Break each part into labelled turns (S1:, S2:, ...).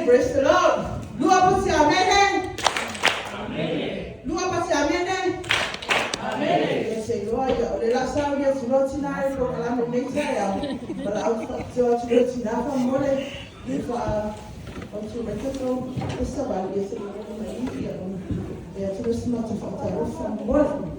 S1: Amen. Praise the Lord. Lua pasi amen. Amen. Lua pasi amen. Amen. Say Lord, the last time we had to tonight for Kalame Mexia, but I was to tonight for more. If unto Mexico, the Sabbath is to the smart of from more.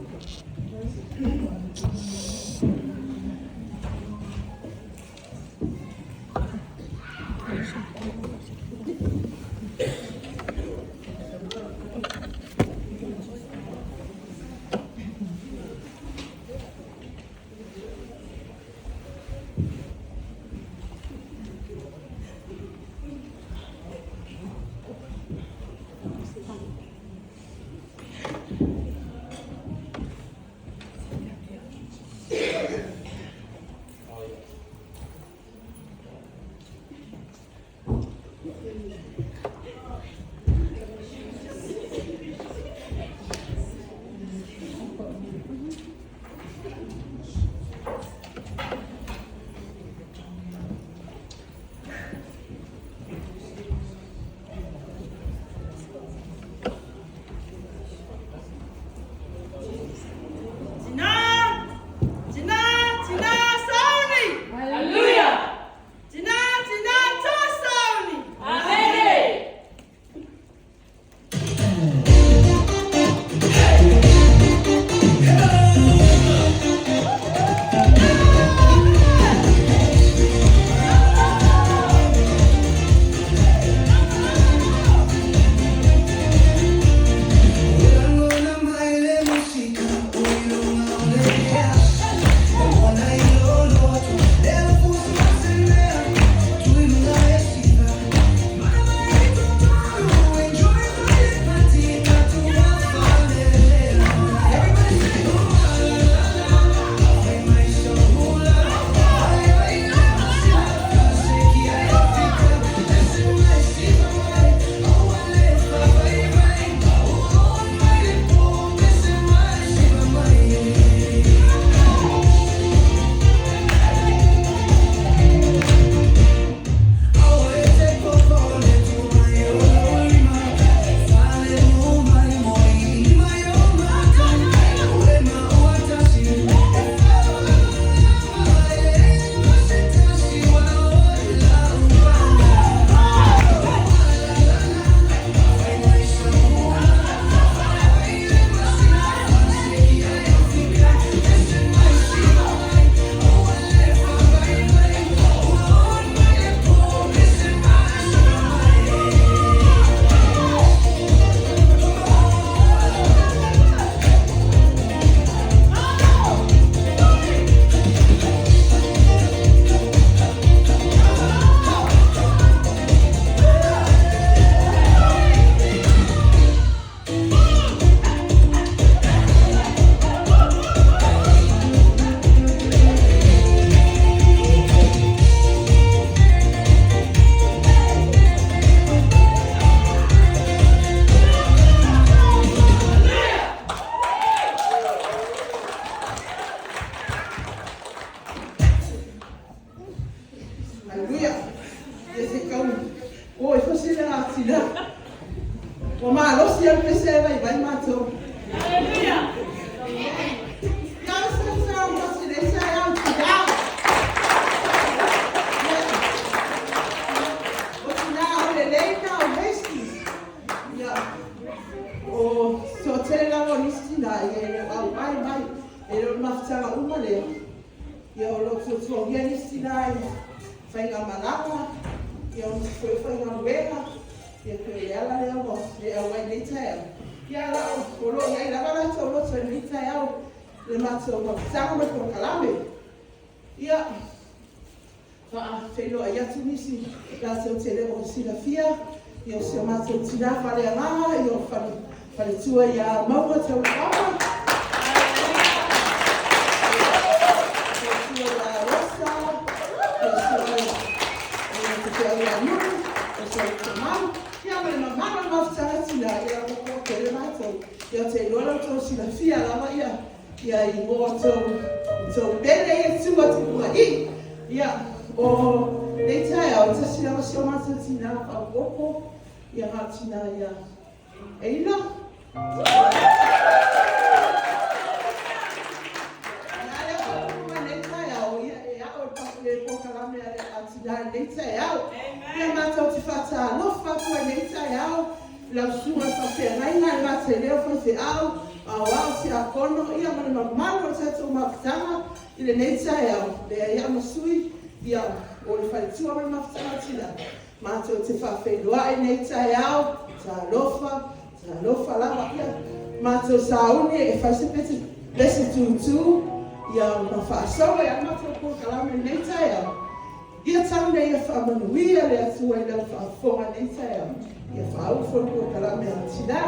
S1: Nei tai au, ta sila o sio mata tina au koko, ia ngā tina ia. Eila? Ia o kuma nei tai au, ia o tapu e pokalame a tina nei tai au. Ia mātou te whata alofa kua nei tai au, lau sunga whawhea ngainga e mata leo whawhe au, wao si a kono, ia mani mamano o tatou mawhitanga, i le nei tai au, lea ia masui, ia o le whaitua mani mawhitanga tila. Mātou te whawhenua e nei tai au, ta alofa lawa ia. Mātou sauni e whaisipeti lesi tūtū, ia ma whaasawa ia mātou kua kalame nei tai au. Ia taune ia whaamanuia le atua i lau whaafonga nei tai au. Ia whaaufono kua kalame a tina.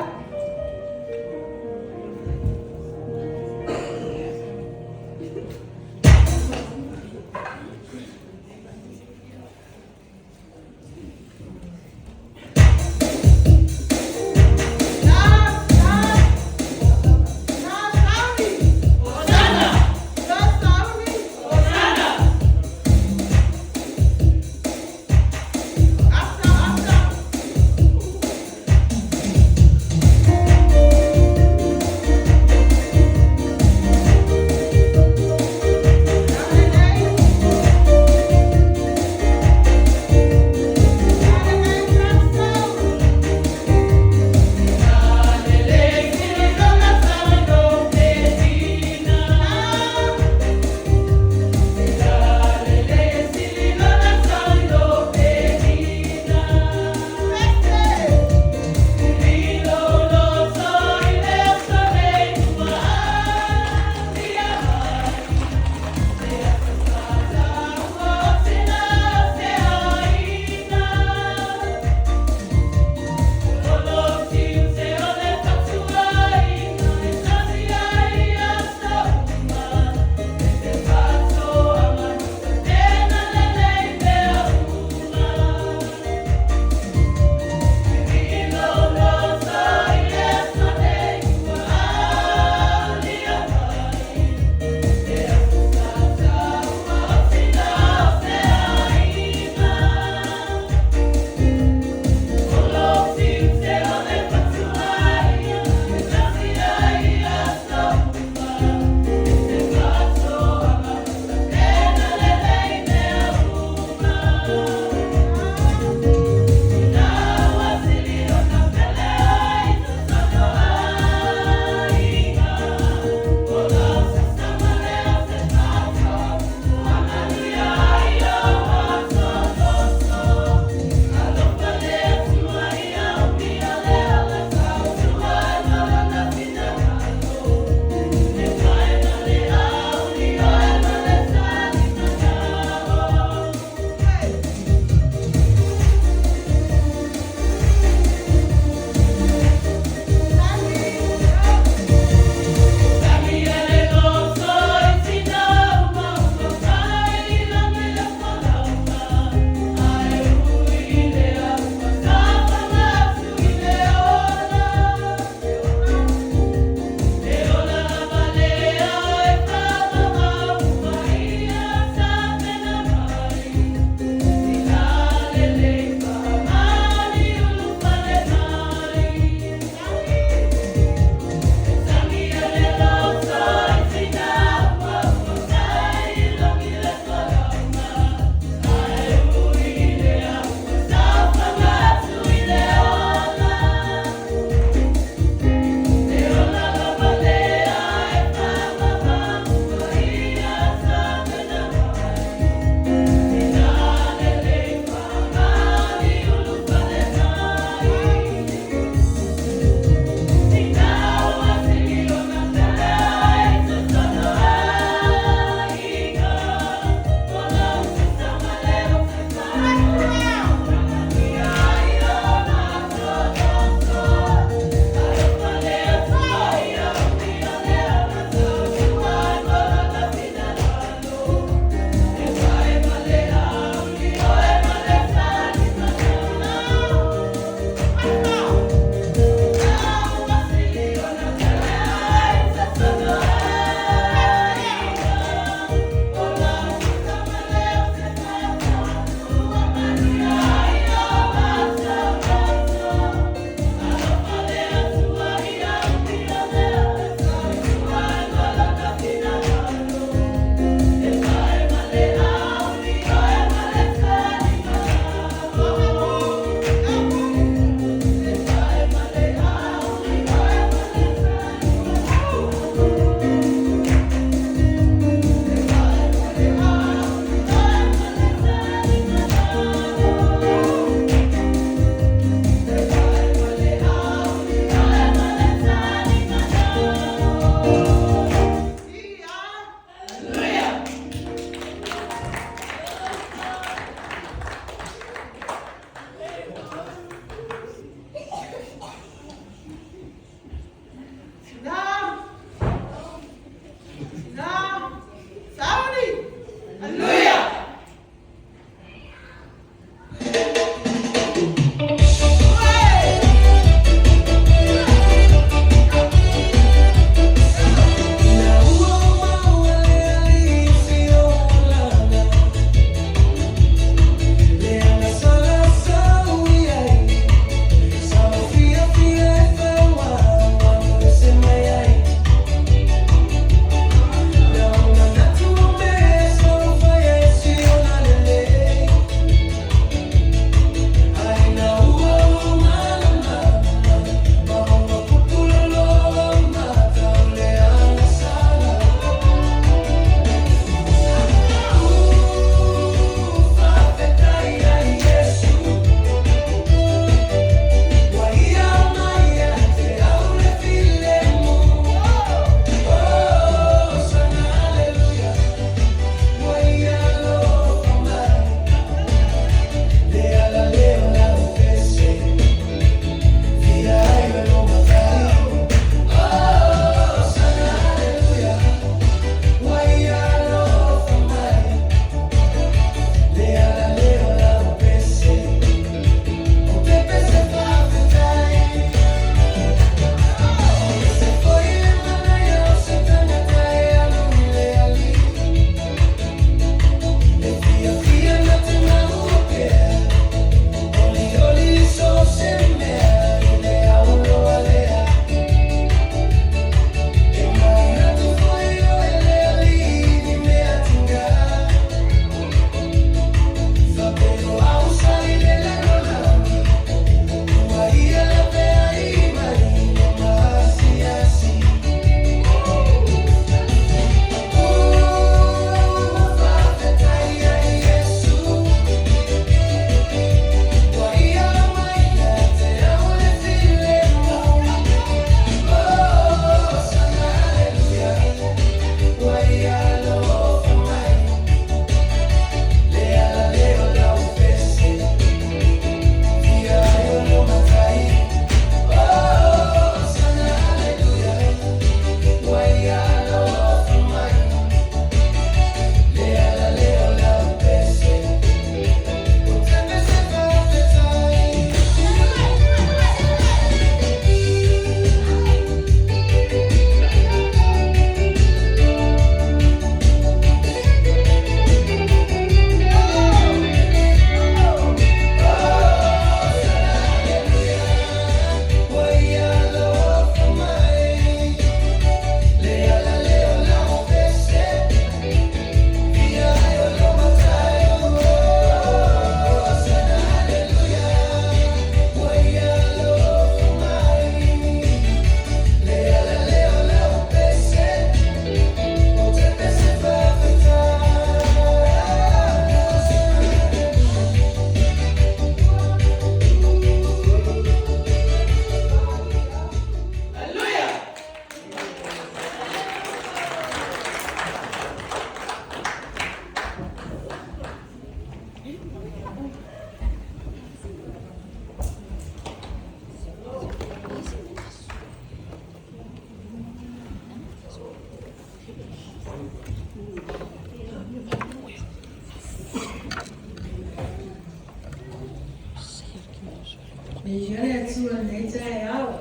S1: nature yao.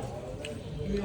S1: Yo